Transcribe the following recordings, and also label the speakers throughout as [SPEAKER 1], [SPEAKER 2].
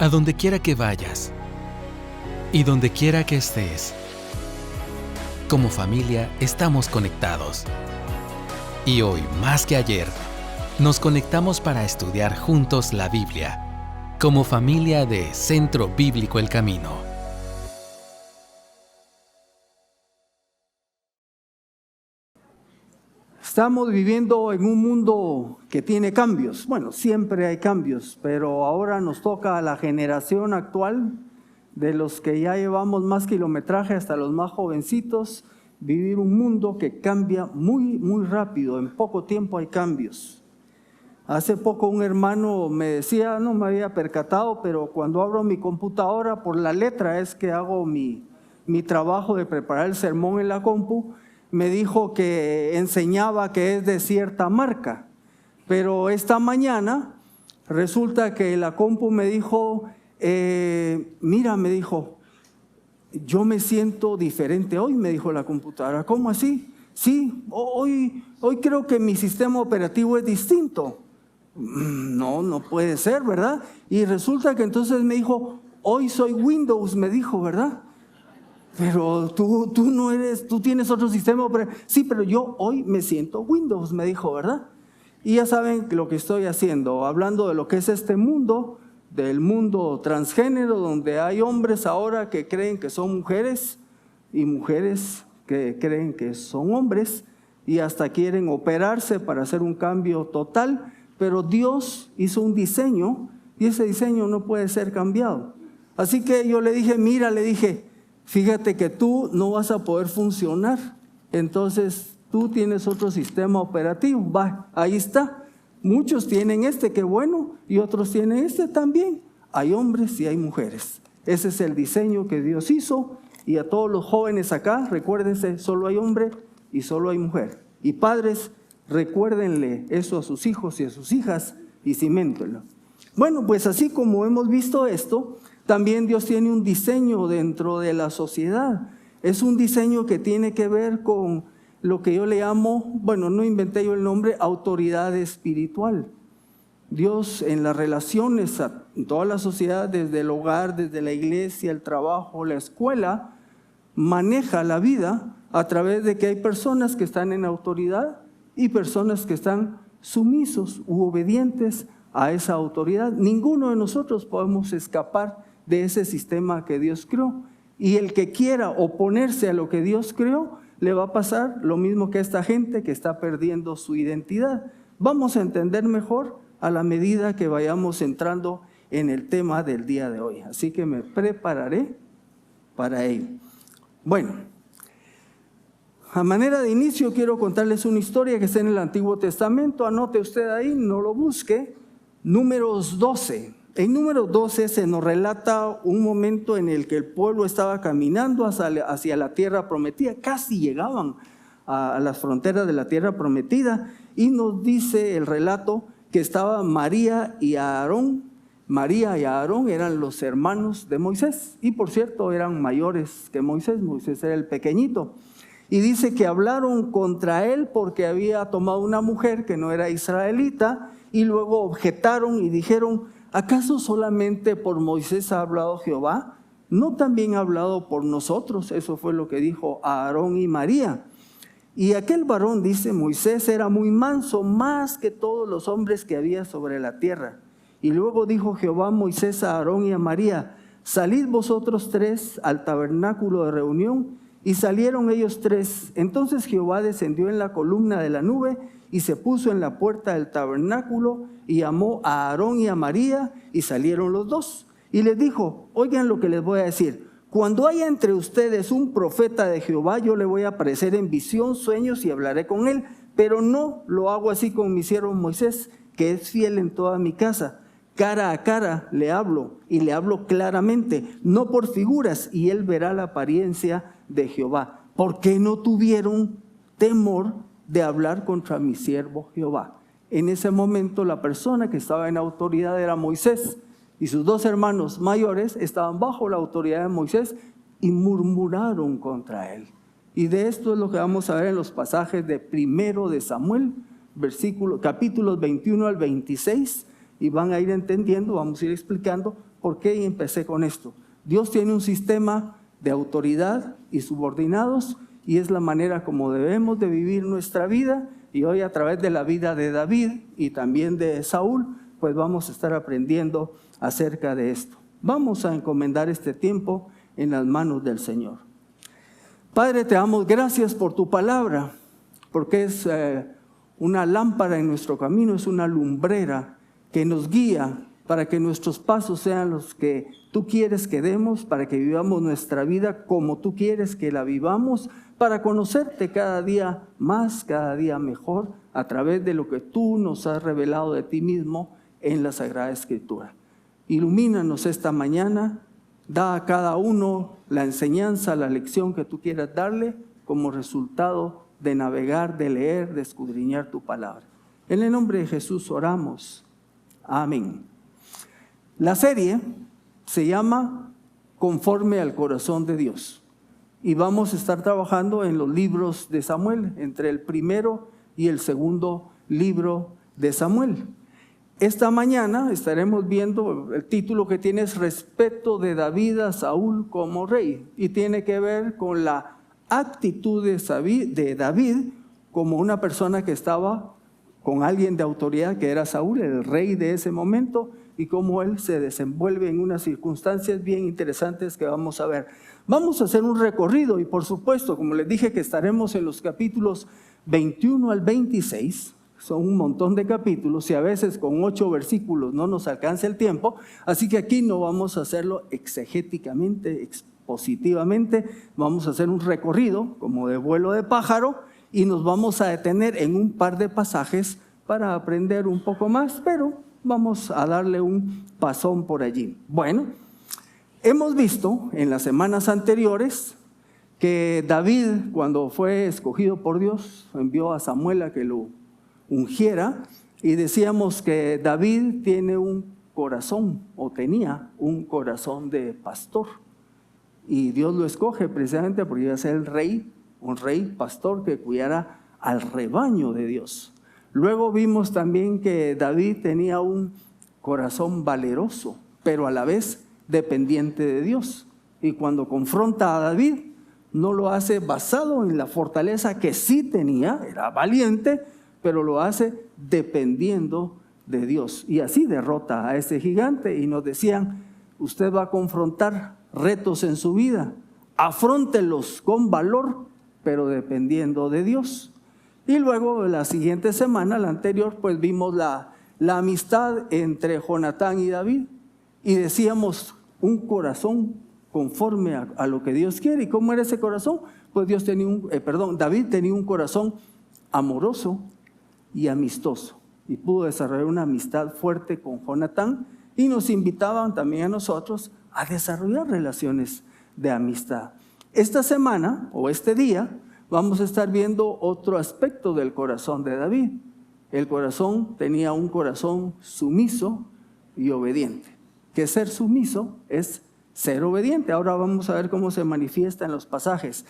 [SPEAKER 1] a donde quiera que vayas y donde quiera que estés. Como familia estamos conectados. Y hoy, más que ayer, nos conectamos para estudiar juntos la Biblia, como familia de Centro Bíblico El Camino.
[SPEAKER 2] Estamos viviendo en un mundo que tiene cambios. Bueno, siempre hay cambios, pero ahora nos toca a la generación actual, de los que ya llevamos más kilometraje hasta los más jovencitos, vivir un mundo que cambia muy, muy rápido. En poco tiempo hay cambios. Hace poco un hermano me decía, no me había percatado, pero cuando abro mi computadora, por la letra es que hago mi trabajo de preparar el sermón en la compu. Me dijo que enseñaba que es de cierta marca, pero esta mañana resulta que la compu me dijo, mira, me dijo, yo me siento diferente hoy, me dijo la computadora. ¿Cómo así? Sí, hoy creo que mi sistema operativo es distinto. No puede ser, ¿verdad? Y resulta que entonces me dijo, hoy soy Windows, me dijo, ¿verdad? Pero tú no eres, tú tienes otro sistema operativo. Sí, pero yo hoy me siento Windows, me dijo, ¿verdad? Y ya saben lo que estoy haciendo, hablando de lo que es este mundo, del mundo transgénero, donde hay hombres ahora que creen que son mujeres y mujeres que creen que son hombres y hasta quieren operarse para hacer un cambio total, pero Dios hizo un diseño y ese diseño no puede ser cambiado. Así que yo le dije, mira, le dije, fíjate que tú no vas a poder funcionar, entonces tú tienes otro sistema operativo. Va, ahí está. Muchos tienen este, qué bueno, y otros tienen este también. Hay hombres y hay mujeres. Ese es el diseño que Dios hizo. Y a todos los jóvenes acá, recuérdense, solo hay hombre y solo hay mujer. Y padres, recuérdenle eso a sus hijos y a sus hijas y ciméntenlo. Bueno, pues así como hemos visto esto, también Dios tiene un diseño dentro de la sociedad. Es un diseño que tiene que ver con lo que yo le llamo, bueno, no inventé yo el nombre, autoridad espiritual. Dios en las relaciones, en toda la sociedad, desde el hogar, desde la iglesia, el trabajo, la escuela, maneja la vida a través de que hay personas que están en autoridad y personas que están sumisos u obedientes a esa autoridad. Ninguno de nosotros podemos escapar de ese sistema que Dios creó. Y el que quiera oponerse a lo que Dios creó, le va a pasar lo mismo que a esta gente que está perdiendo su identidad. Vamos a entender mejor a la medida que vayamos entrando en el tema del día de hoy. Así que me prepararé para ello. Bueno, a manera de inicio quiero contarles una historia que está en el Antiguo Testamento. Anote usted ahí, no lo busque. Números 12. En Números 12 se nos relata un momento en el que el pueblo estaba caminando hacia la tierra prometida. Casi llegaban a las fronteras de la tierra prometida. Y nos dice el relato que estaba María y Aarón. María y Aarón eran los hermanos de Moisés. Y por cierto, eran mayores que Moisés. Moisés era el pequeñito. Y dice que hablaron contra él porque había tomado una mujer que no era israelita. Y luego objetaron y dijeron, ¿acaso solamente por Moisés ha hablado Jehová? ¿No también ha hablado por nosotros? Eso fue lo que dijo Aarón y María. Y aquel varón, dice, Moisés era muy manso, más que todos los hombres que había sobre la tierra. Y luego dijo Jehová a Moisés, a Aarón y a María, salid vosotros tres al tabernáculo de reunión. Y salieron ellos tres. Entonces Jehová descendió en la columna de la nube y se puso en la puerta del tabernáculo y llamó a Aarón y a María y salieron los dos. Y les dijo, oigan lo que les voy a decir. Cuando haya entre ustedes un profeta de Jehová, yo le voy a aparecer en visión, sueños y hablaré con él. Pero no lo hago así con mi siervo Moisés, que es fiel en toda mi casa. Cara a cara le hablo y le hablo claramente, no por figuras, y él verá la apariencia de Jehová. ¿Por qué no tuvieron temor de hablar contra mi siervo Jehová? En ese momento la persona que estaba en autoridad era Moisés y sus dos hermanos mayores estaban bajo la autoridad de Moisés y murmuraron contra él. Y de esto es lo que vamos a ver en los pasajes de 1 de Samuel, capítulos 21 al 26, y van a ir entendiendo, vamos a ir explicando ¿Por qué empecé con esto? Dios tiene un sistema de autoridad y subordinados y es la manera como debemos de vivir nuestra vida. Y hoy a través de la vida de David y también de Saúl, pues vamos a estar aprendiendo acerca de esto. Vamos a encomendar este tiempo en las manos del Señor. Padre, te damos gracias por tu palabra, porque es una lámpara en nuestro camino, es una lumbrera que nos guía para que nuestros pasos sean los que tú quieres que demos, para que vivamos nuestra vida como tú quieres que la vivamos, para conocerte cada día más, cada día mejor, a través de lo que tú nos has revelado de ti mismo en la Sagrada Escritura. Ilumínanos esta mañana, da a cada uno la enseñanza, la lección que tú quieras darle como resultado de navegar, de leer, de escudriñar tu palabra. En el nombre de Jesús oramos. Amén. La serie se llama Conforme al Corazón de Dios. Y vamos a estar trabajando en los libros de Samuel, entre el primero y el segundo libro de Samuel. Esta mañana estaremos viendo, el título que tiene es Respeto de David a Saúl como rey. Y tiene que ver con la actitud de David como una persona que estaba con alguien de autoridad que era Saúl, el rey de ese momento, y cómo él se desenvuelve en unas circunstancias bien interesantes que vamos a ver. Vamos a hacer un recorrido y por supuesto, como les dije que estaremos en los capítulos 21 al 26, son un montón de capítulos y a veces con 8 versículos no nos alcanza el tiempo, así que aquí no vamos a hacerlo exegéticamente, expositivamente, vamos a hacer un recorrido como de vuelo de pájaro y nos vamos a detener en un par de pasajes para aprender un poco más, pero vamos a darle un pasón por allí. Bueno, hemos visto en las semanas anteriores que David, cuando fue escogido por Dios, envió a Samuel a que lo ungiera y decíamos que David tiene un corazón o tenía un corazón de pastor y Dios lo escoge precisamente porque iba a ser el rey, un rey pastor que cuidara al rebaño de Dios. Luego vimos también que David tenía un corazón valeroso, pero a la vez dependiente de Dios. Y cuando confronta a David, no lo hace basado en la fortaleza que sí tenía, era valiente, pero lo hace dependiendo de Dios. Y así derrota a ese gigante y nos decían, usted va a confrontar retos en su vida, afróntelos con valor, pero dependiendo de Dios. Y luego la siguiente semana, la anterior, pues vimos la amistad entre Jonatán y David. Y decíamos un corazón conforme a lo que Dios quiere. ¿Y cómo era ese corazón? Pues David tenía un corazón amoroso y amistoso. Y pudo desarrollar una amistad fuerte con Jonatán. Y nos invitaban también a nosotros a desarrollar relaciones de amistad. Esta semana o este día vamos a estar viendo otro aspecto del corazón de David. El corazón tenía un corazón sumiso y obediente. Que ser sumiso es ser obediente. Ahora vamos a ver cómo se manifiesta en los pasajes.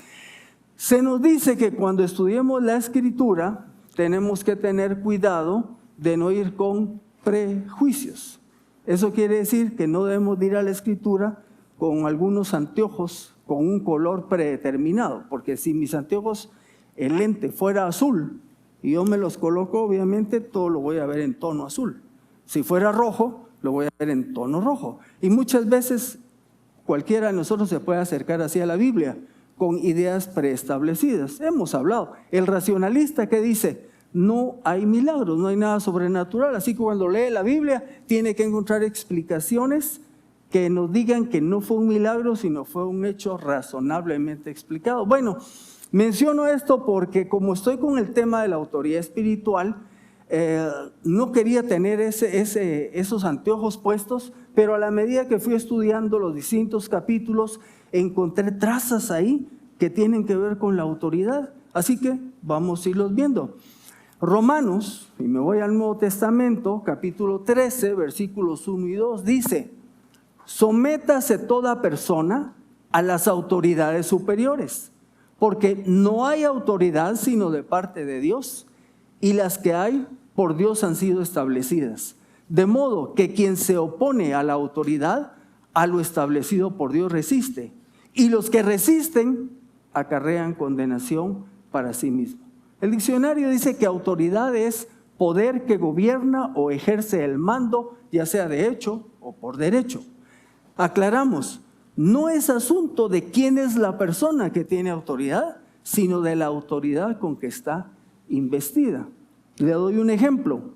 [SPEAKER 2] Se nos dice que cuando estudiemos la Escritura tenemos que tener cuidado de no ir con prejuicios. Eso quiere decir que no debemos ir a la Escritura con algunos anteojos con un color predeterminado, porque si mis anteojos, el lente fuera azul y yo me los coloco, obviamente todo lo voy a ver en tono azul. Si fuera rojo, lo voy a ver en tono rojo. Y muchas veces cualquiera de nosotros se puede acercar así a la Biblia con ideas preestablecidas. Hemos hablado. El racionalista que dice, no hay milagros, no hay nada sobrenatural. Así que cuando lee la Biblia tiene que encontrar explicaciones que nos digan que no fue un milagro, sino fue un hecho razonablemente explicado. Bueno, menciono esto porque como estoy con el tema de la autoridad espiritual, no quería tener esos anteojos puestos, pero a la medida que fui estudiando los distintos capítulos, encontré trazas ahí que tienen que ver con la autoridad. Así que vamos a irlos viendo. Romanos, y me voy al Nuevo Testamento, capítulo 13, versículos 1 y 2, dice: sométase toda persona a las autoridades superiores, porque no hay autoridad sino de parte de Dios, y las que hay por Dios han sido establecidas. De modo que quien se opone a la autoridad a lo establecido por Dios resiste, y los que resisten acarrean condenación para sí mismos. El diccionario dice que autoridad es poder que gobierna o ejerce el mando, ya sea de hecho o por derecho. Aclaramos, no es asunto de quién es la persona que tiene autoridad, sino de la autoridad con que está investida. Le doy un ejemplo.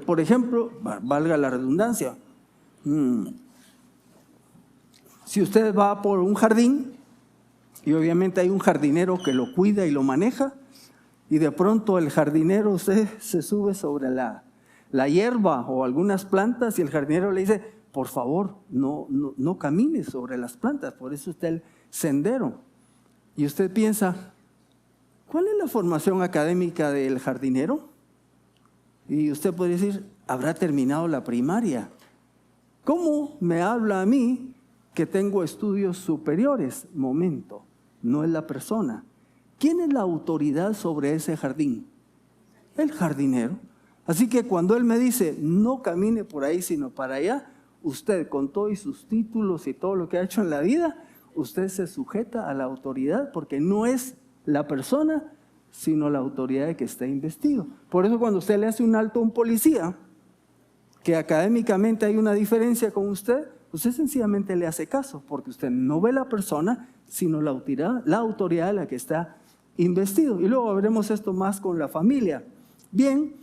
[SPEAKER 2] Por ejemplo, valga la redundancia, si usted va por un jardín y obviamente hay un jardinero que lo cuida y lo maneja, y de pronto el jardinero se sube sobre la hierba o algunas plantas y el jardinero le dice, por favor, no camine sobre las plantas, por eso está el sendero. Y usted piensa, ¿cuál es la formación académica del jardinero? Y usted puede decir, habrá terminado la primaria. ¿Cómo me habla a mí que tengo estudios superiores? Momento, no es la persona. ¿Quién es la autoridad sobre ese jardín? El jardinero. Así que cuando él me dice, no camine por ahí sino para allá, usted con todos sus títulos y todo lo que ha hecho en la vida, usted se sujeta a la autoridad porque no es la persona, sino la autoridad de que está investido. Por eso cuando usted le hace un alto a un policía, que académicamente hay una diferencia con usted sencillamente le hace caso, porque usted no ve la persona, sino la autoridad de la que está investido. Y luego veremos esto más con la familia. Bien,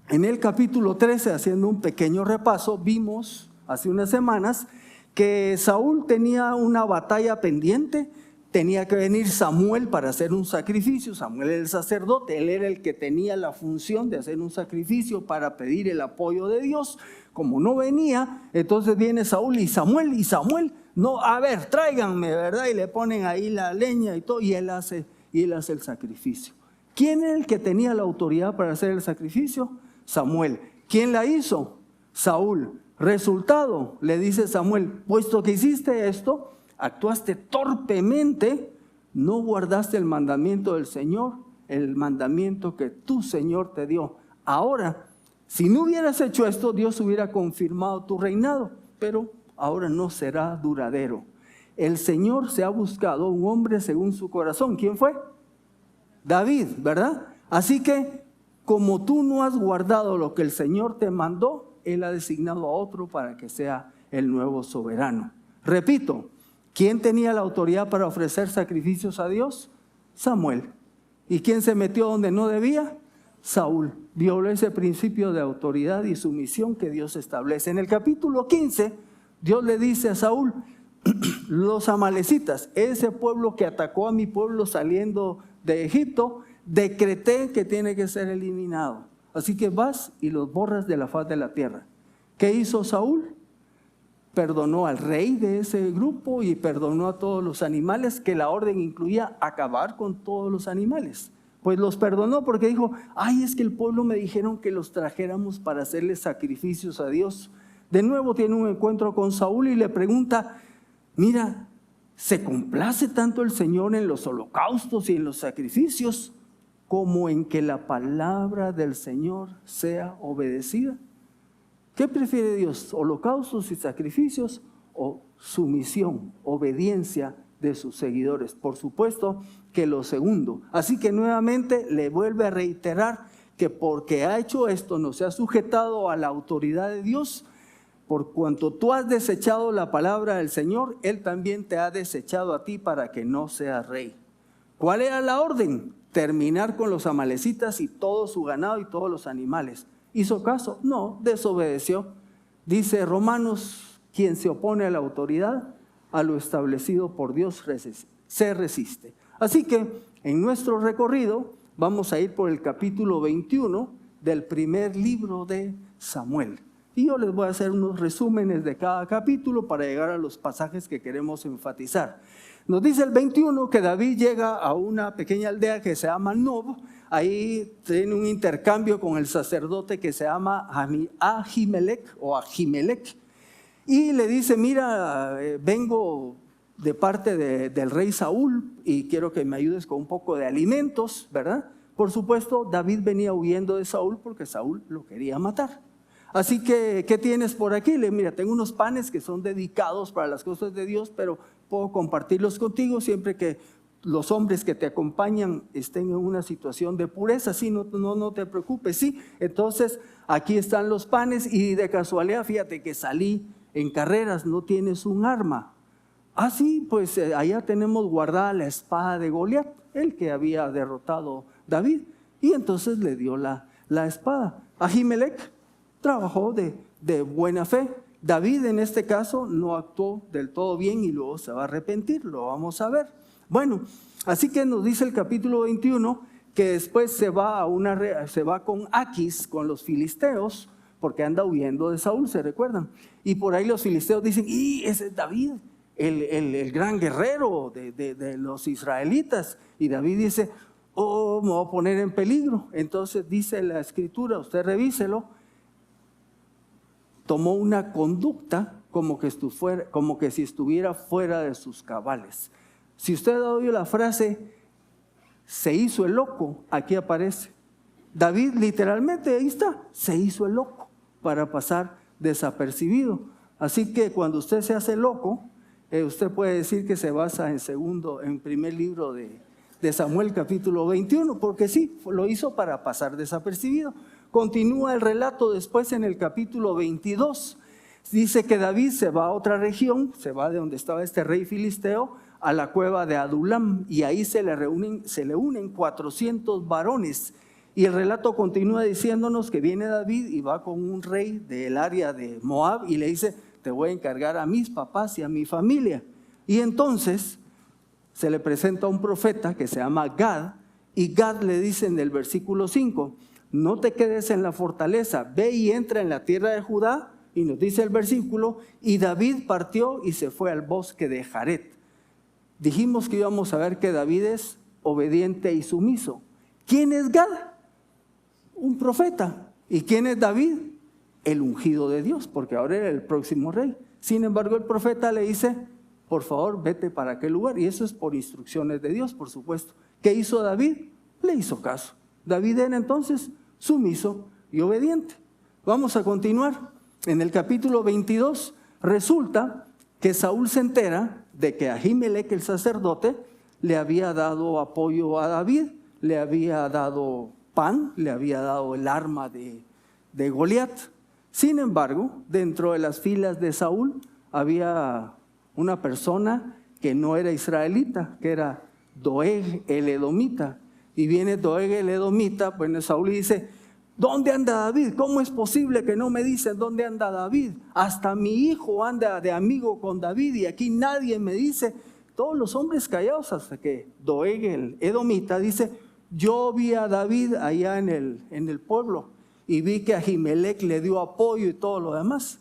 [SPEAKER 2] en el capítulo 13, haciendo un pequeño repaso, vimos hace unas semanas que Saúl tenía una batalla pendiente. Tenía que venir Samuel para hacer un sacrificio. Samuel era el sacerdote, él era el que tenía la función de hacer un sacrificio para pedir el apoyo de Dios. Como no venía, entonces viene Saúl y Samuel, no, a ver, tráiganme, ¿verdad? Y le ponen ahí la leña y todo, y él hace el sacrificio. ¿Quién era el que tenía la autoridad para hacer el sacrificio? Samuel. ¿Quién la hizo? Saúl. Resultado, le dice Samuel, puesto que hiciste esto, actuaste torpemente, no guardaste el mandamiento del Señor, el mandamiento que tu Señor te dio. Ahora, si no hubieras hecho esto, Dios hubiera confirmado tu reinado, pero ahora no será duradero. El Señor se ha buscado un hombre según su corazón. ¿Quién fue? David, ¿verdad? Así que, como tú no has guardado lo que el Señor te mandó, Él ha designado a otro para que sea el nuevo soberano. Repito, ¿quién tenía la autoridad para ofrecer sacrificios a Dios? Samuel. ¿Y quién se metió donde no debía? Saúl. Violó ese principio de autoridad y sumisión que Dios establece. En el capítulo 15, Dios le dice a Saúl, los amalecitas, ese pueblo que atacó a mi pueblo saliendo de Egipto, decreté que tiene que ser eliminado. Así que vas y los borras de la faz de la tierra. ¿Qué hizo Saúl? Perdonó al rey de ese grupo y perdonó a todos los animales, que la orden incluía acabar con todos los animales. Pues los perdonó porque dijo, ay, es que el pueblo me dijeron que los trajéramos para hacerles sacrificios a Dios. De nuevo tiene un encuentro con Saúl y le pregunta, mira, ¿se complace tanto el Señor en los holocaustos y en los sacrificios como en que la palabra del Señor sea obedecida? ¿Qué prefiere Dios? ¿Holocaustos y sacrificios o sumisión, obediencia de sus seguidores? Por supuesto que lo segundo. Así que nuevamente le vuelve a reiterar que porque ha hecho esto, no se ha sujetado a la autoridad de Dios. Por cuanto tú has desechado la palabra del Señor, Él también te ha desechado a ti para que no seas rey. ¿Cuál era la orden? Terminar con los amalecitas y todo su ganado y todos los animales. ¿Hizo caso? No, desobedeció. Dice Romanos, quien se opone a la autoridad, a lo establecido por Dios se resiste. Así que en nuestro recorrido vamos a ir por el capítulo 21 del primer libro de Samuel. Y yo les voy a hacer unos resúmenes de cada capítulo para llegar a los pasajes que queremos enfatizar. Nos dice el 21 que David llega a una pequeña aldea que se llama Nob. Ahí tiene un intercambio con el sacerdote que se llama Ahimelech o Ahimelech. Y le dice, mira, vengo de parte del rey Saúl y quiero que me ayudes con un poco de alimentos, ¿verdad? Por supuesto, David venía huyendo de Saúl porque Saúl lo quería matar. Así que, ¿qué tienes por aquí? Mira, tengo unos panes que son dedicados para las cosas de Dios, pero puedo compartirlos contigo siempre que los hombres que te acompañan estén en una situación de pureza. Sí, no te preocupes, sí. Entonces, aquí están los panes y de casualidad, fíjate que salí en carreras, no tienes un arma. Ah, sí, pues allá tenemos guardada la espada de Goliat, el que había derrotado David. Y entonces le dio la espada. Ahimelech trabajó de buena fe. David en este caso no actuó del todo bien y luego se va a arrepentir, lo vamos a ver. Bueno, así que nos dice el capítulo 21 que después se va con Aquis, con los filisteos, porque anda huyendo de Saúl, ¿se recuerdan? Y por ahí los filisteos dicen, ¡y ese es David, el gran guerrero de los israelitas! Y David dice, oh, me voy a poner en peligro. Entonces dice la escritura, usted revíselo, tomó una conducta como que si estuviera fuera de sus cabales. Si usted ha oído la frase, se hizo el loco, aquí aparece. David literalmente, ahí está, se hizo el loco para pasar desapercibido. Así que cuando usted se hace loco, usted puede decir que se basa en primer libro de Samuel capítulo 21, porque sí, lo hizo para pasar desapercibido. Continúa el relato después en el capítulo 22. Dice que David se va a otra región, se va de donde estaba este rey filisteo, a la cueva de Adulam, y ahí se le unen 400 varones. Y el relato continúa diciéndonos que viene David y va con un rey del área de Moab y le dice, te voy a encargar a mis papás y a mi familia. Y entonces se le presenta a un profeta que se llama Gad, y Gad le dice en el versículo 5, no te quedes en la fortaleza, ve y entra en la tierra de Judá. Y nos dice el versículo, y David partió y se fue al bosque de Jaret. Dijimos que íbamos a ver que David es obediente y sumiso. ¿Quién es Gad? Un profeta. ¿Y quién es David? El ungido de Dios, porque ahora era el próximo rey. Sin embargo, el profeta le dice, por favor, vete para aquel lugar. Y eso es por instrucciones de Dios, por supuesto. ¿Qué hizo David? Le hizo caso. David era entonces sumiso y obediente. Vamos a continuar. En el capítulo 22 resulta que Saúl se entera de que Ahimelech, el sacerdote, le había dado apoyo a David, le había dado pan, le había dado el arma de Goliat. Sin embargo, dentro de las filas de Saúl había una persona que no era israelita, que era Doeg el edomita. Y viene Doeg el edomita, bueno, Saúl le dice, ¿dónde anda David? ¿Cómo es posible que no me dicen dónde anda David? Hasta mi hijo anda de amigo con David y aquí nadie me dice. Todos los hombres callados hasta que Doeg el edomita dice, yo vi a David allá en el pueblo y vi que Ahimelech le dio apoyo y todo lo demás.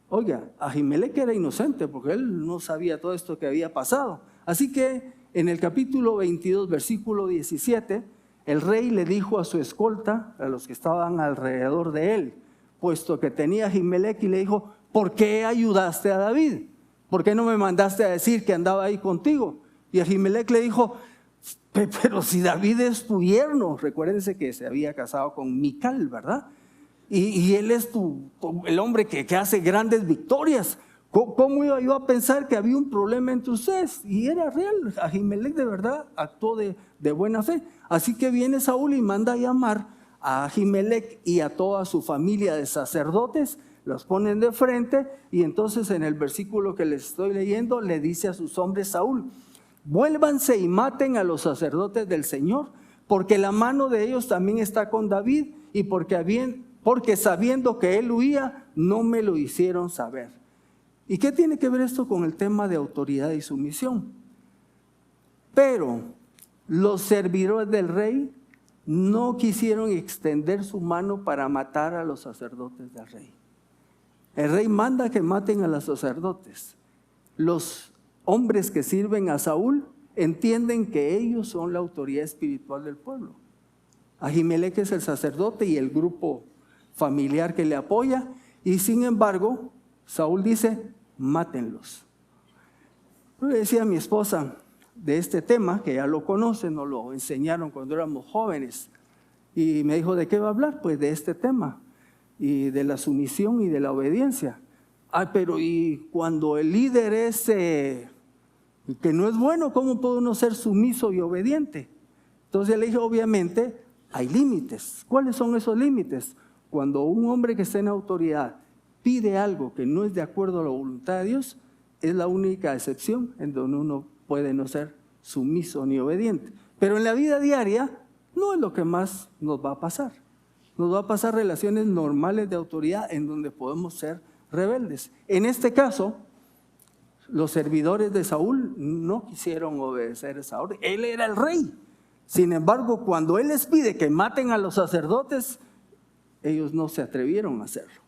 [SPEAKER 2] Oiga, Ahimelech era inocente porque él no sabía todo esto que había pasado. Así que en el capítulo 22, versículo 17, el rey le dijo a su escolta, a los que estaban alrededor de él, puesto que tenía Ahimelech, y le dijo, ¿por qué ayudaste a David? ¿Por qué no me mandaste a decir que andaba ahí contigo? Y Ahimelech le dijo, pero si David es tu yerno, recuérdense que se había casado con Mical, ¿verdad? Y él es el hombre que hace grandes victorias. ¿Cómo iba yo a pensar que había un problema entre ustedes? Y era real, Ahimelech de verdad actuó de buena fe. Así que viene Saúl y manda a llamar a Ahimelech y a toda su familia de sacerdotes, los ponen de frente y entonces en el versículo que les estoy leyendo le dice a sus hombres Saúl, vuélvanse y maten a los sacerdotes del Señor, porque la mano de ellos también está con David y porque sabiendo que él huía, no me lo hicieron saber. ¿Y qué tiene que ver esto con el tema de autoridad y sumisión? Pero los servidores del rey no quisieron extender su mano para matar a los sacerdotes del rey. El rey manda que maten a los sacerdotes. Los hombres que sirven a Saúl entienden que ellos son la autoridad espiritual del pueblo. Ahimelech es el sacerdote y el grupo familiar que le apoya, y sin embargo, Saúl dice, mátenlos. Yo le decía a mi esposa de este tema, que ya lo conoce, nos lo enseñaron cuando éramos jóvenes, y me dijo, ¿de qué va a hablar? Pues de este tema. y de la sumisión y de la obediencia. Pero y cuando el líder es que no es bueno, ¿cómo puede uno ser sumiso y obediente? Entonces le dije, obviamente hay límites. ¿Cuáles son esos límites? Cuando un hombre que está en autoridad pide algo que no es de acuerdo a la voluntad de Dios, es la única excepción en donde uno puede no ser sumiso ni obediente. Pero en la vida diaria no es lo que más nos va a pasar. Nos va a pasar relaciones normales de autoridad en donde podemos ser rebeldes. En este caso, los servidores de Saúl no quisieron obedecer esa orden. Él era el rey. Sin embargo, cuando él les pide que maten a los sacerdotes, ellos no se atrevieron a hacerlo.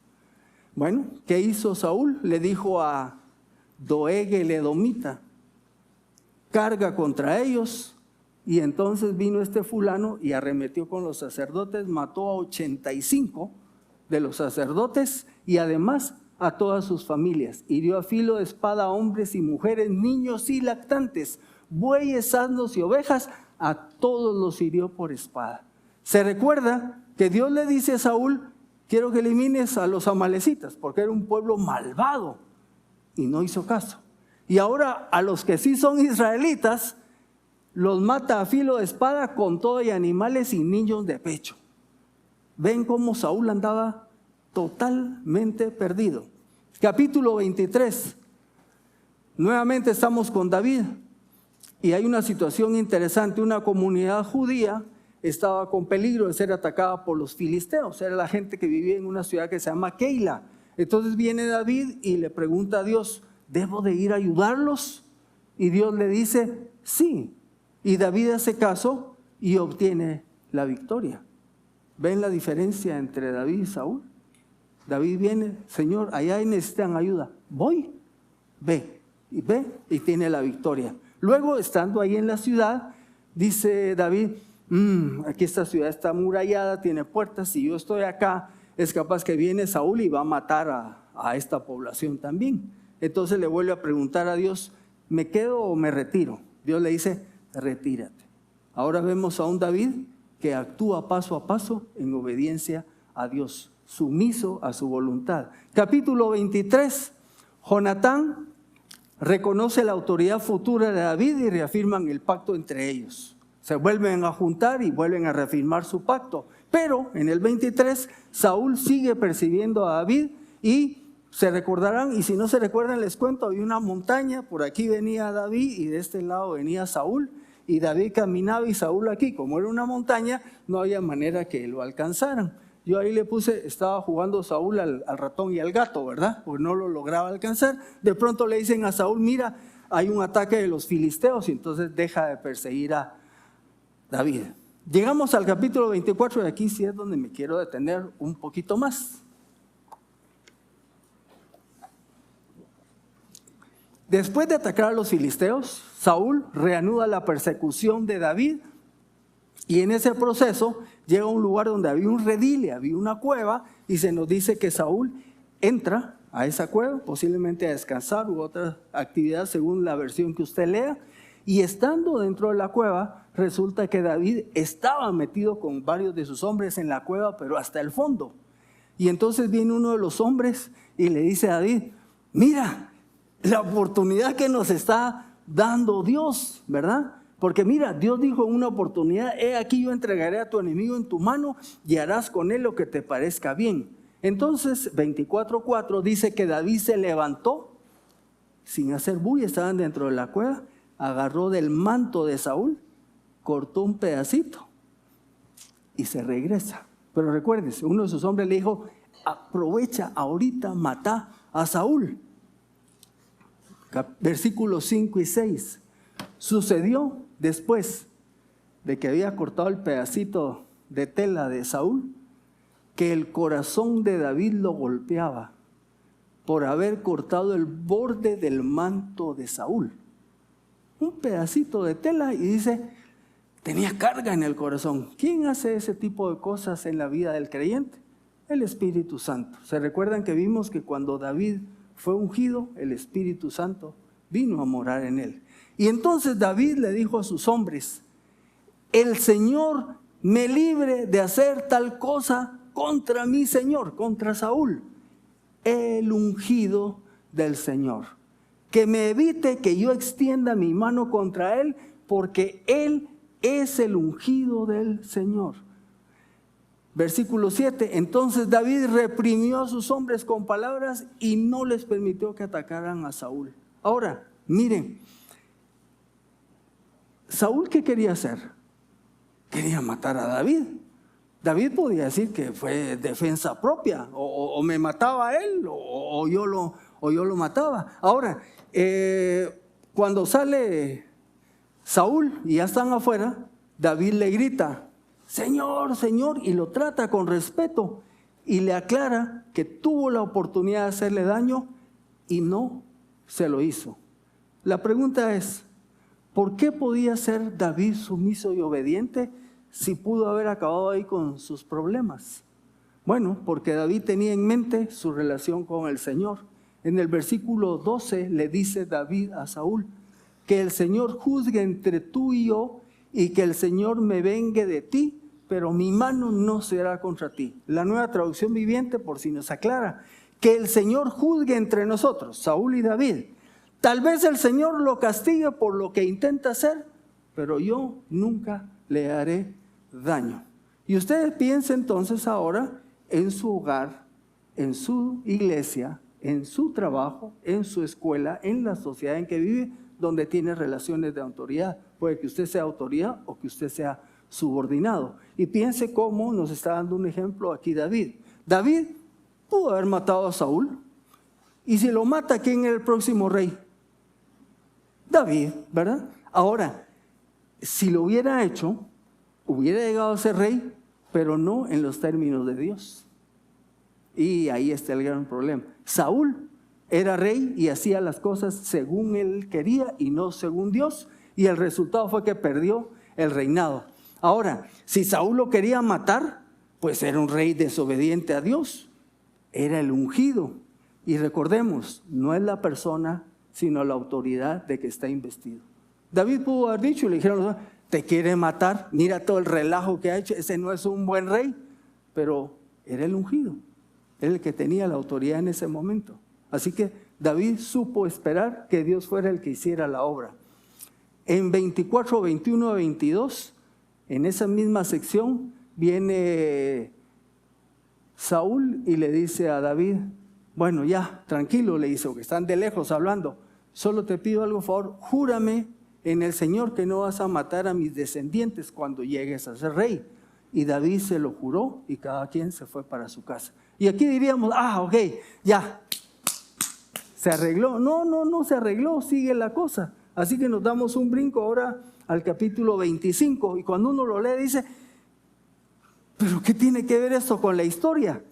[SPEAKER 2] Bueno, ¿qué hizo Saúl? Le dijo a Doeg el edomita, carga contra ellos. Y entonces vino este fulano y arremetió con los sacerdotes, mató a 85 de los sacerdotes y además a todas sus familias. Hirió a filo de espada a hombres y mujeres, niños y lactantes, bueyes, asnos y ovejas, a todos los hirió por espada. Se recuerda que Dios le dice a Saúl, quiero que elimines a los amalecitas, porque era un pueblo malvado, y no hizo caso. Y ahora a los que sí son israelitas, los mata a filo de espada con todo y animales y niños de pecho. Ven cómo Saúl andaba totalmente perdido. Capítulo 23. Nuevamente estamos con David y hay una situación interesante. Una comunidad judía estaba con peligro de ser atacada por los filisteos. Era la gente que vivía en una ciudad que se llama Keila. Entonces viene David y le pregunta a Dios, ¿debo de ir a ayudarlos? Y Dios le dice, sí. Y David hace caso y obtiene la victoria. ¿Ven la diferencia entre David y Saúl? David viene, Señor, allá necesitan ayuda. Voy, ve y tiene la victoria. Luego, estando ahí en la ciudad, dice David, aquí esta ciudad está amurallada, tiene puertas, si yo estoy acá, es capaz que viene Saúl y va a matar a esta población también. Entonces le vuelve a preguntar a Dios, ¿me quedo o me retiro? Dios le dice, retírate. Ahora vemos a un David que actúa paso a paso en obediencia a Dios, sumiso a su voluntad. Capítulo 23, Jonatán reconoce la autoridad futura de David y reafirman el pacto entre ellos. Se vuelven a juntar y vuelven a reafirmar su pacto. Pero en el 23, Saúl sigue persiguiendo a David y se recordarán, y si no se recuerdan les cuento, había una montaña, por aquí venía David y de este lado venía Saúl, y David caminaba y Saúl aquí, como era una montaña, no había manera que lo alcanzaran. Yo ahí le puse, estaba jugando Saúl al ratón y al gato, ¿verdad? Pues no lo lograba alcanzar. De pronto le dicen a Saúl, mira, hay un ataque de los filisteos, y entonces deja de perseguir a David. Llegamos al capítulo 24 y aquí sí es donde me quiero detener un poquito más. Después de atacar a los filisteos, Saúl reanuda la persecución de David y en ese proceso llega a un lugar donde había un redil, había una cueva y se nos dice que Saúl entra a esa cueva, posiblemente a descansar u otra actividad según la versión que usted lea, y estando dentro de la cueva resulta que David estaba metido con varios de sus hombres en la cueva, pero hasta el fondo. Y entonces viene uno de los hombres y le dice a David, mira, la oportunidad que nos está dando Dios, ¿verdad? Porque mira, Dios dijo en una oportunidad, he aquí yo entregaré a tu enemigo en tu mano y harás con él lo que te parezca bien. Entonces, 24:4 dice que David se levantó sin hacer bulla, estaban dentro de la cueva, agarró del manto de Saúl, cortó un pedacito y se regresa. Pero recuérdense, uno de sus hombres le dijo, aprovecha ahorita, mata a Saúl. Versículos 5 y 6. Sucedió después de que había cortado el pedacito de tela de Saúl, que el corazón de David lo golpeaba por haber cortado el borde del manto de Saúl. Un pedacito de tela y dice, tenía carga en el corazón. ¿Quién hace ese tipo de cosas en la vida del creyente? El Espíritu Santo. ¿Se recuerdan que vimos que cuando David fue ungido, el Espíritu Santo vino a morar en él? Y entonces David le dijo a sus hombres, el Señor me libre de hacer tal cosa contra mi Señor, contra Saúl, el ungido del Señor. Que me evite que yo extienda mi mano contra él, porque él es el ungido del Señor. Versículo 7, entonces David reprimió a sus hombres con palabras y no les permitió que atacaran a Saúl. Ahora, miren, Saúl, ¿qué quería hacer? Quería matar a David. David podía decir que fue defensa propia, o me mataba a él, o yo lo mataba. Ahora, cuando sale Saúl y ya están afuera, David le grita, Señor, Señor, y lo trata con respeto y le aclara que tuvo la oportunidad de hacerle daño y no se lo hizo. La pregunta es, ¿por qué podía ser David sumiso y obediente si pudo haber acabado ahí con sus problemas? Bueno, porque David tenía en mente su relación con el Señor. En el versículo 12 le dice David a Saúl, que el Señor juzgue entre tú y yo y que el Señor me vengue de ti, pero mi mano no será contra ti. La Nueva Traducción Viviente, por si nos aclara, que el Señor juzgue entre nosotros, Saúl y David. Tal vez el Señor lo castigue por lo que intenta hacer, pero yo nunca le haré daño. Y ustedes piensen entonces ahora en su hogar, en su iglesia, en su trabajo, en su escuela, en la sociedad en que vive, donde tiene relaciones de autoridad. Puede que usted sea autoridad o que usted sea subordinado. Y piense cómo nos está dando un ejemplo aquí David. David pudo haber matado a Saúl. Y si lo mata, ¿quién era el próximo rey? David, ¿verdad? Ahora, si lo hubiera hecho, hubiera llegado a ser rey, pero no en los términos de Dios. Y ahí está el gran problema. Saúl era rey y hacía las cosas según él quería y no según Dios. Y el resultado fue que perdió el reinado. Ahora, si Saúl lo quería matar, pues era un rey desobediente a Dios. Era el ungido. Y recordemos, no es la persona, sino la autoridad de que está investido. David pudo haber dicho, le dijeron, te quiere matar, mira todo el relajo que ha hecho, ese no es un buen rey. Pero era el ungido, era el que tenía la autoridad en ese momento. Así que David supo esperar que Dios fuera el que hiciera la obra. En 24, 21 a 22, en esa misma sección, viene Saúl y le dice a David, bueno, ya, tranquilo, le dice, porque están de lejos hablando, solo te pido algo, por favor, júrame en el Señor que no vas a matar a mis descendientes cuando llegues a ser rey. Y David se lo juró y cada quien se fue para su casa. Y aquí diríamos, ok, ya, se arregló. No se arregló, sigue la cosa. Así que nos damos un brinco ahora al capítulo 25 y cuando uno lo lee dice, ¿pero qué tiene que ver esto con la historia?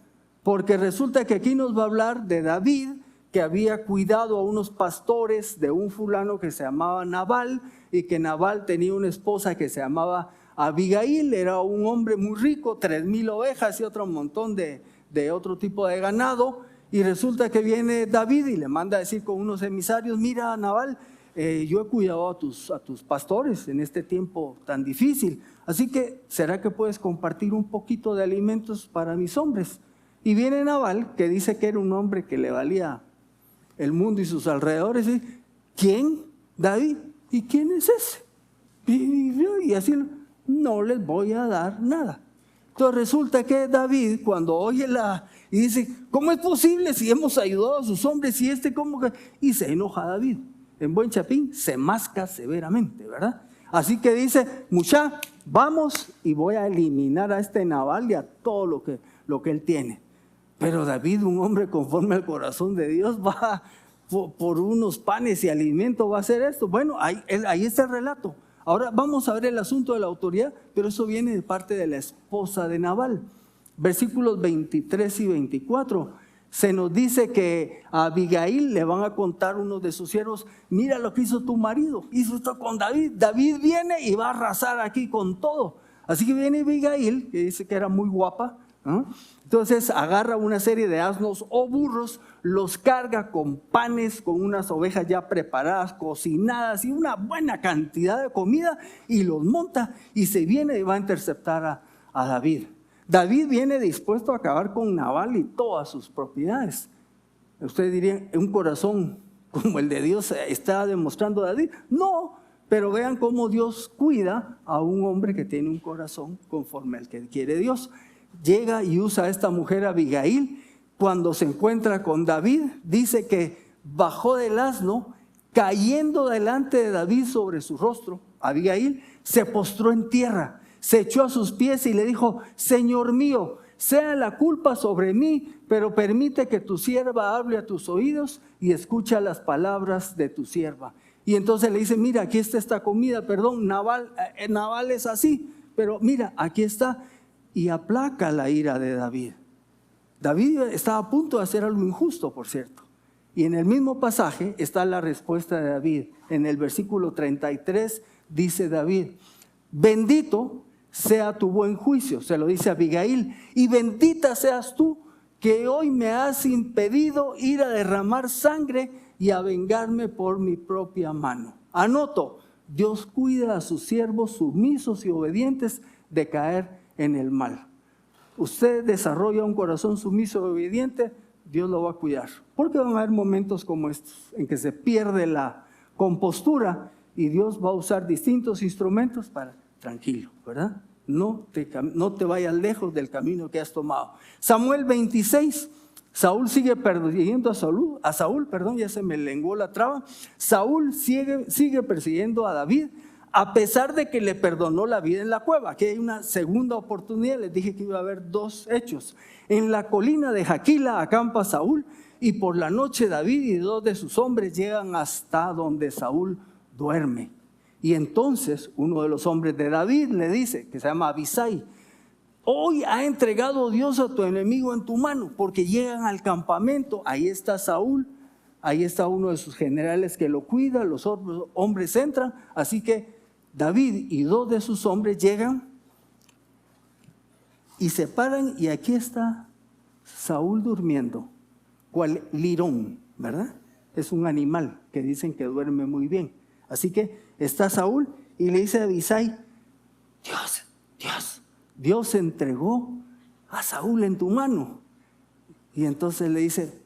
[SPEAKER 2] Porque resulta que aquí nos va a hablar de David, que había cuidado a unos pastores de un fulano que se llamaba Nabal y que Nabal tenía una esposa que se llamaba Abigail, era un hombre muy rico, 3,000 ovejas y otro montón de otro tipo de ganado. Y resulta que viene David y le manda a decir con unos emisarios, mira Nabal, yo he cuidado a tus pastores en este tiempo tan difícil, así que ¿será que puedes compartir un poquito de alimentos para mis hombres? Y viene Nabal, que dice que era un hombre que le valía el mundo y sus alrededores, y ¿quién? David. ¿Y quién es ese? Y así, no les voy a dar nada. Entonces resulta que David, cuando oye y dice, ¿cómo es posible si hemos ayudado a sus hombres y cómo que? Y se enoja David. En buen chapín, se masca severamente, ¿verdad? Así que dice, mucha, vamos y voy a eliminar a este Nabal y a todo lo que él tiene. Pero David, un hombre conforme al corazón de Dios, va por unos panes y alimento, va a hacer esto. Bueno, ahí está el relato. Ahora vamos a ver el asunto de la autoridad, pero eso viene de parte de la esposa de Nabal. Versículos 23 y 24, se nos dice que a Abigail le van a contar unos de sus siervos, mira lo que hizo tu marido, hizo esto con David. David viene y va a arrasar aquí con todo. Así que viene Abigail, que dice que era muy guapa, ¿no? Entonces agarra una serie de asnos o burros, los carga con panes, con unas ovejas ya preparadas, cocinadas y una buena cantidad de comida y los monta y se viene y va a interceptar a David. David viene dispuesto a acabar con Nabal y todas sus propiedades. Ustedes dirían, ¿un corazón como el de Dios está demostrando David? No, pero vean cómo Dios cuida a un hombre que tiene un corazón conforme al que quiere Dios. Llega y usa a esta mujer Abigail. Cuando se encuentra con David, dice que bajó del asno, cayendo delante de David sobre su rostro. Abigail se postró en tierra, se echó a sus pies y le dijo: Señor mío, sea la culpa sobre mí, pero permite que tu sierva hable a tus oídos y escucha las palabras de tu sierva. Y entonces le dice: mira, aquí está esta comida, perdón, Nabal es así, pero mira, aquí está. Y aplaca la ira de David. David estaba a punto de hacer algo injusto, por cierto. Y en el mismo pasaje está la respuesta de David. En el versículo 33 dice David: bendito sea tu buen juicio, se lo dice a Abigail, y bendita seas tú que hoy me has impedido ir a derramar sangre y a vengarme por mi propia mano. Anoto, Dios cuida a sus siervos sumisos y obedientes de caer en el mal. Usted desarrolla un corazón sumiso y obediente, Dios lo va a cuidar. Porque van a haber momentos como estos, en que se pierde la compostura y Dios va a usar distintos instrumentos para, tranquilo, ¿verdad? No te vayas lejos del camino que has tomado. Samuel 26, Saúl sigue persiguiendo a Saúl, ya se me lenguó la traba. Saúl sigue persiguiendo a David, a pesar de que le perdonó la vida en la cueva. Aquí hay una segunda oportunidad. Les dije que iba a haber dos hechos. En la colina de Jaquila acampa Saúl, y por la noche David y 2 de sus hombres llegan hasta donde Saúl duerme. Y entonces uno de los hombres de David le dice, que se llama Abisai: hoy ha entregado Dios a tu enemigo en tu mano. Porque llegan al campamento, ahí está Saúl, ahí está uno de sus generales que lo cuida, los otros hombres entran. Así que David y 2 de sus hombres llegan y se paran, y aquí está Saúl durmiendo, cual lirón, ¿verdad? Es un animal que dicen que duerme muy bien. Así que está Saúl y le dice a Abisai: Dios entregó a Saúl en tu mano. Y entonces le dice: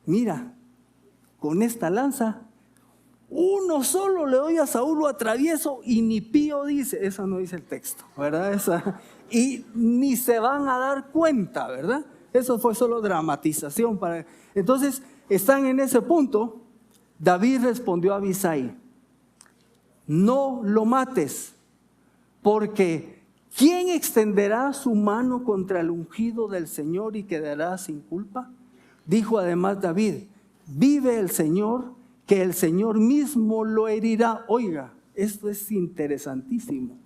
[SPEAKER 2] mira, con esta lanza, uno solo le doy a Saúl, lo atravieso y ni pío dice. Eso no dice el texto, ¿verdad? Y ni se van a dar cuenta, ¿verdad? Eso fue solo dramatización. Entonces, están en ese punto. David respondió a Abisai: no lo mates, porque ¿quién extenderá su mano contra el ungido del Señor y quedará sin culpa? Dijo además David: vive el Señor, que el Señor mismo lo herirá. Oiga, esto es interesantísimo.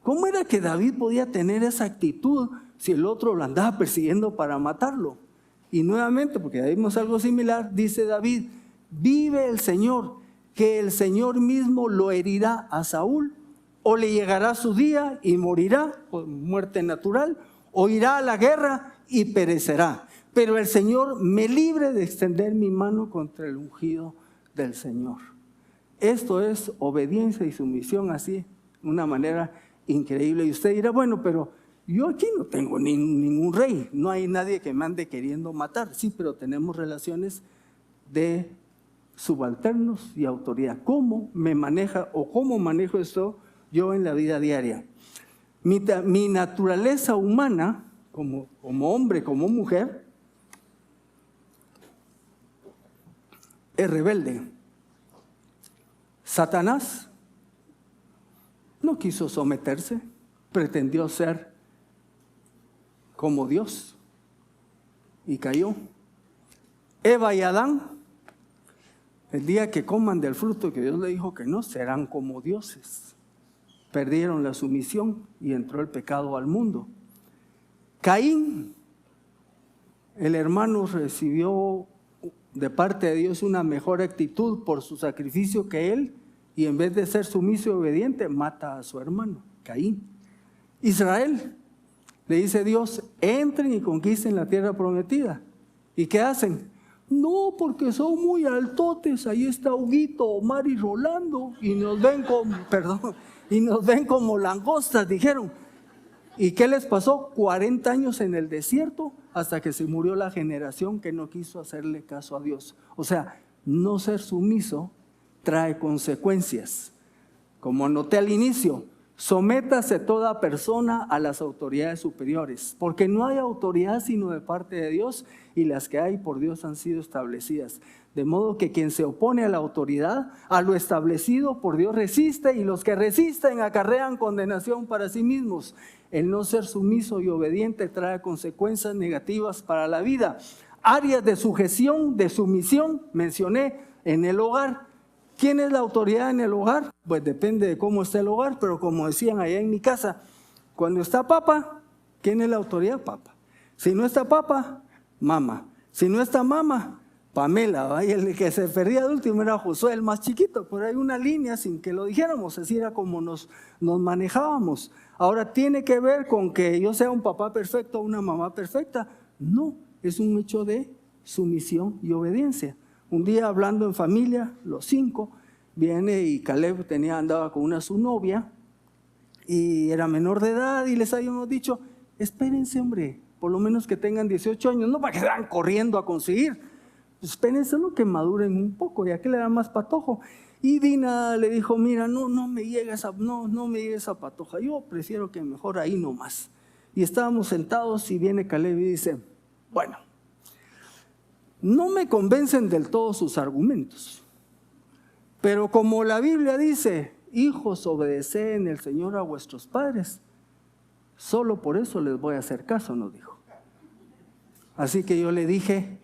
[SPEAKER 2] ¿Cómo era que David podía tener esa actitud si el otro lo andaba persiguiendo para matarlo? Y nuevamente, porque vimos algo similar, dice David: vive el Señor, que el Señor mismo lo herirá a Saúl, o le llegará su día y morirá por muerte natural, o irá a la guerra y perecerá. Pero el Señor me libre de extender mi mano contra el ungido del Señor. Esto es obediencia y sumisión, así, de una manera increíble. Y usted dirá: bueno, pero yo aquí no tengo ningún rey, no hay nadie que me ande queriendo matar. Sí, pero tenemos relaciones de subalternos y autoridad. ¿Cómo me maneja o cómo manejo esto yo en la vida diaria? Mi naturaleza humana, como hombre, como mujer, es rebelde. Satanás no quiso someterse, pretendió ser como Dios y cayó. Eva y Adán, el día que coman del fruto que Dios le dijo que no, serán como dioses. Perdieron la sumisión y entró el pecado al mundo. Caín, el hermano, recibió de parte de Dios una mejor actitud por su sacrificio que él, y en vez de ser sumiso y obediente, mata a su hermano, Caín. Israel, le dice Dios: entren y conquisten la tierra prometida. ¿Y qué hacen? No, porque son muy altotes, ahí está Huguito, Omar y Rolando, y nos ven como langostas, dijeron. ¿Y qué les pasó? 40 años en el desierto hasta que se murió la generación que no quiso hacerle caso a Dios. O sea, no ser sumiso trae consecuencias. Como anoté al inicio, sométase toda persona a las autoridades superiores, porque no hay autoridad sino de parte de Dios, y las que hay por Dios han sido establecidas. De modo que quien se opone a la autoridad, a lo establecido por Dios resiste, y los que resisten acarrean condenación para sí mismos. El no ser sumiso y obediente trae consecuencias negativas para la vida. Áreas de sujeción, de sumisión, mencioné en el hogar. ¿Quién es la autoridad en el hogar? Pues depende de cómo esté el hogar, pero como decían allá en mi casa, cuando está papá, ¿quién es la autoridad? Papá. Si no está papá, mamá. Si no está mamá, Pamela. Y el que se perdía de último era Josué, el más chiquito. Pero hay una línea sin que lo dijéramos, así era como nos manejábamos. Ahora, ¿tiene que ver con que yo sea un papá perfecto o una mamá perfecta? No, es un hecho de sumisión y obediencia. Un día hablando en familia, los 5, viene y Caleb andaba con su novia y era menor de edad, y les habíamos dicho, espérense hombre, por lo menos que tengan 18 años, no para que se vayan corriendo a conseguir, espérense lo que maduren un poco, ya que le da más patojo. Y Dina le dijo, mira, no me llegue esa patoja, yo prefiero que mejor ahí nomás. Y estábamos sentados y viene Caleb y dice, bueno, no me convencen del todo sus argumentos, pero como la Biblia dice, hijos, obedeced en el Señor a vuestros padres, solo por eso les voy a hacer caso, nos dijo. Así que yo le dije,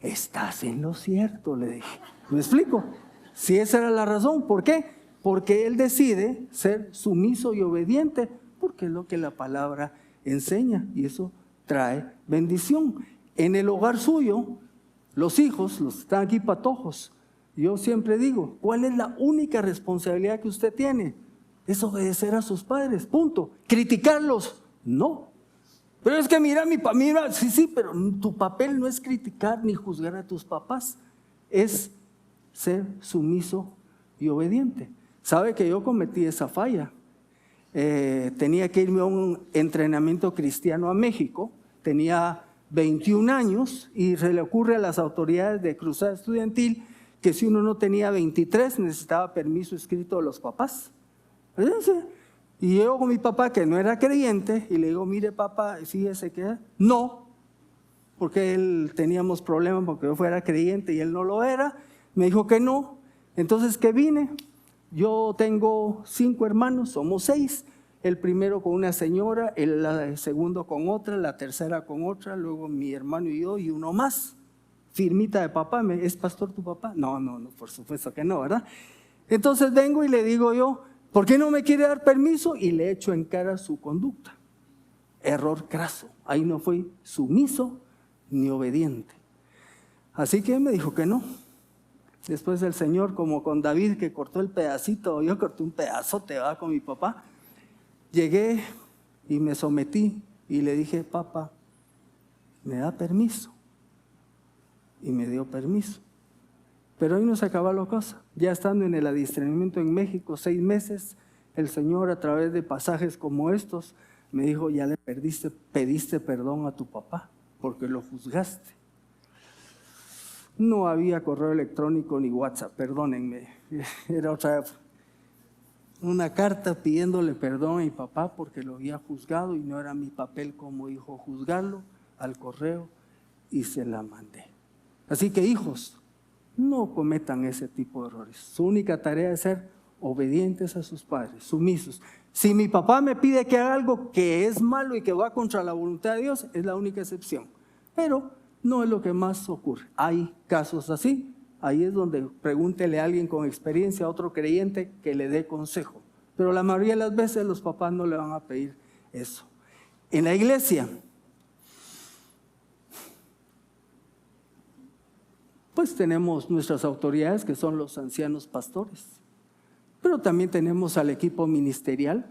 [SPEAKER 2] estás en lo cierto, le dije. ¿Me explico? Si esa era la razón, ¿por qué? Porque él decide ser sumiso y obediente, porque es lo que la palabra enseña, y eso trae bendición. En el hogar suyo, los hijos, los que están aquí patojos, yo siempre digo, ¿cuál es la única responsabilidad que usted tiene? Es obedecer a sus padres, punto. ¿Criticarlos? No. Pero es que mira, sí, pero tu papel no es criticar ni juzgar a tus papás, es ser sumiso y obediente. ¿Sabe que yo cometí esa falla? Tenía que irme a un entrenamiento cristiano a México, tenía 21 años y se le ocurre a las autoridades de Cruzada Estudiantil que si uno no tenía 23 necesitaba permiso escrito de los papás. Y yo con mi papá que no era creyente y le digo, mire papá, fíjese que no, porque él teníamos problemas porque yo fuera creyente y él no lo era, me dijo que no. Entonces que vine, yo tengo 5 hermanos, somos 6. El primero con una señora, el segundo con otra, la tercera con otra, luego mi hermano y yo y uno más. Firmita de papá, ¿es pastor tu papá? No, por supuesto que no, ¿verdad? Entonces vengo y le digo yo, ¿por qué no me quiere dar permiso? Y le echo en cara su conducta. Error craso, ahí no fui sumiso ni obediente. Así que me dijo que no. Después el Señor, como con David que cortó el pedacito, yo corté un pedazote, ¿verdad? Con mi papá. Llegué y me sometí y le dije, papá, ¿me da permiso? Y me dio permiso. Pero ahí no se acabó la cosa. Ya estando en el adiestramiento en México, 6 meses, el Señor a través de pasajes como estos me dijo, ya le pediste perdón a tu papá porque lo juzgaste. No había correo electrónico ni WhatsApp, perdónenme, era una carta pidiéndole perdón a mi papá porque lo había juzgado y no era mi papel como hijo juzgarlo, al correo, y se la mandé. Así que hijos, no cometan ese tipo de errores. Su única tarea es ser obedientes a sus padres, sumisos. Si mi papá me pide que haga algo que es malo y que va contra la voluntad de Dios, es la única excepción. Pero no es lo que más ocurre. Hay casos así. Ahí es donde pregúntele a alguien con experiencia, a otro creyente, que le dé consejo. Pero la mayoría de las veces los papás no le van a pedir eso. En la iglesia, pues tenemos nuestras autoridades que son los ancianos pastores, pero también tenemos al equipo ministerial,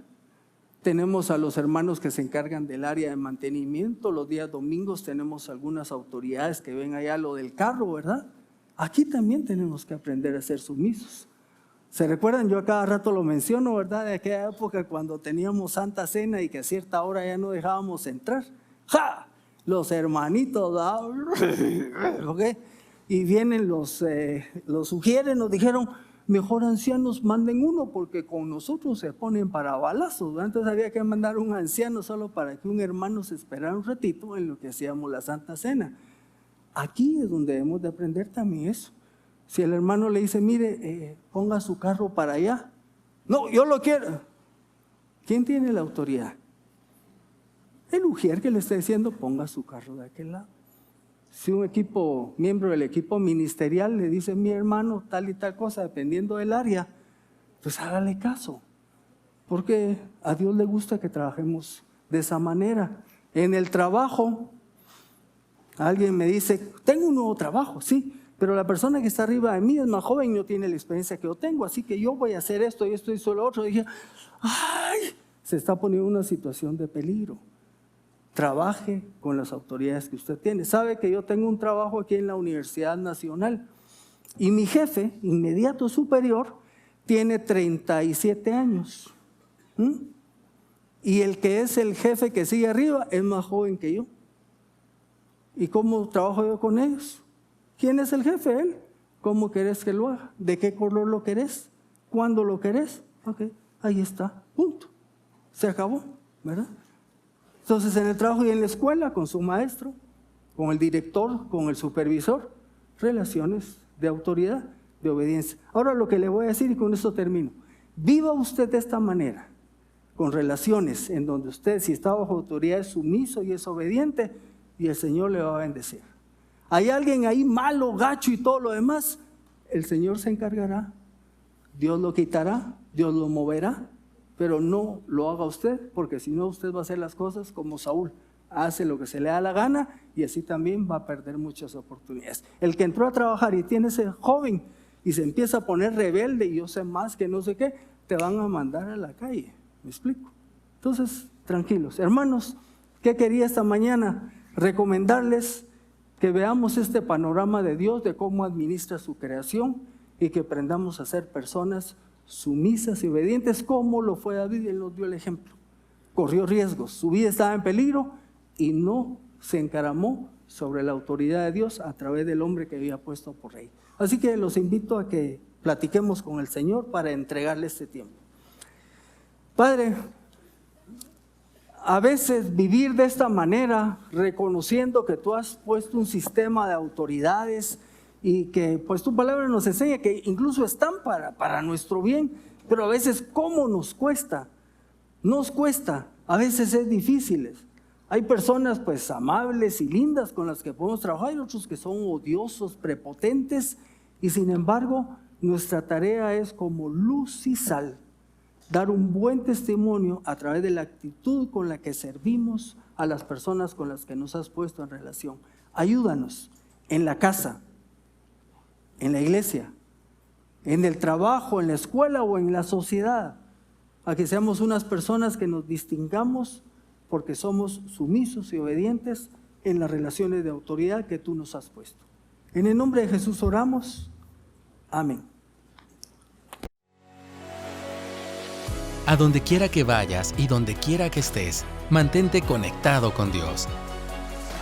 [SPEAKER 2] tenemos a los hermanos que se encargan del área de mantenimiento, los días domingos tenemos algunas autoridades que ven allá lo del carro, ¿verdad? Aquí también tenemos que aprender a ser sumisos. ¿Se recuerdan? Yo a cada rato lo menciono, ¿verdad? De aquella época cuando teníamos Santa Cena y que a cierta hora ya no dejábamos entrar. ¡Ja! Los hermanitos, ¿ok? Y vienen los sugieres, nos dijeron, mejor ancianos manden uno porque con nosotros se ponen para balazos, ¿verdad? Entonces había que mandar un anciano solo para que un hermano se esperara un ratito en lo que hacíamos la Santa Cena. Aquí es donde debemos de aprender también eso. Si el hermano le dice, mire, ponga su carro para allá. No, yo lo quiero. ¿Quién tiene la autoridad? El ujier que le está diciendo, ponga su carro de aquel lado. Si un miembro del equipo ministerial le dice, mi hermano, tal y tal cosa, dependiendo del área, pues hágale caso. Porque a Dios le gusta que trabajemos de esa manera. En el trabajo, alguien me dice, tengo un nuevo trabajo, sí, pero la persona que está arriba de mí es más joven y no tiene la experiencia que yo tengo, así que yo voy a hacer esto y esto y eso y lo otro. Y dije, ¡ay! Se está poniendo en una situación de peligro. Trabaje con las autoridades que usted tiene. Sabe que yo tengo un trabajo aquí en la Universidad Nacional y mi jefe, inmediato superior, tiene 37 años. Y el que es el jefe que sigue arriba es más joven que yo. ¿Y cómo trabajo yo con ellos? ¿Quién es el jefe? Él. ¿Cómo querés que lo haga? ¿De qué color lo querés? ¿Cuándo lo querés? Ok, ahí está, punto. Se acabó, ¿verdad? Entonces en el trabajo y en la escuela, con su maestro, con el director, con el supervisor, relaciones de autoridad, de obediencia. Ahora lo que le voy a decir y con esto termino. Viva usted de esta manera, con relaciones en donde usted, si está bajo autoridad, es sumiso y es obediente, y el Señor le va a bendecir. Hay alguien ahí malo, gacho y todo lo demás, el Señor se encargará, Dios lo quitará, Dios lo moverá, pero no lo haga usted, porque si no usted va a hacer las cosas como Saúl, hace lo que se le da la gana y así también va a perder muchas oportunidades. El que entró a trabajar y tiene ese joven y se empieza a poner rebelde y yo sé más que no sé qué, te van a mandar a la calle, ¿me explico? Entonces, tranquilos. Hermanos, ¿qué quería esta mañana? Recomendarles que veamos este panorama de Dios, de cómo administra su creación y que aprendamos a ser personas sumisas y obedientes como lo fue David. Él nos dio el ejemplo. Corrió riesgos, su vida estaba en peligro y no se encaramó sobre la autoridad de Dios a través del hombre que había puesto por rey. Así que los invito a que platiquemos con el Señor para entregarle este tiempo. Padre, a veces vivir de esta manera, reconociendo que tú has puesto un sistema de autoridades y que pues tu palabra nos enseña que incluso están para nuestro bien, pero a veces ¿cómo nos cuesta? Nos cuesta, a veces es difícil. Hay personas pues amables y lindas con las que podemos trabajar y otros que son odiosos, prepotentes, y sin embargo nuestra tarea es como luz y sal, dar un buen testimonio a través de la actitud con la que servimos a las personas con las que nos has puesto en relación. Ayúdanos en la casa, en la iglesia, en el trabajo, en la escuela o en la sociedad, a que seamos unas personas que nos distingamos porque somos sumisos y obedientes en las relaciones de autoridad que tú nos has puesto. En el nombre de Jesús oramos. Amén.
[SPEAKER 1] A donde quiera que vayas y donde quiera que estés, mantente conectado con Dios.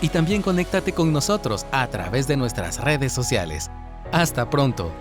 [SPEAKER 1] Y también conéctate con nosotros a través de nuestras redes sociales. Hasta pronto.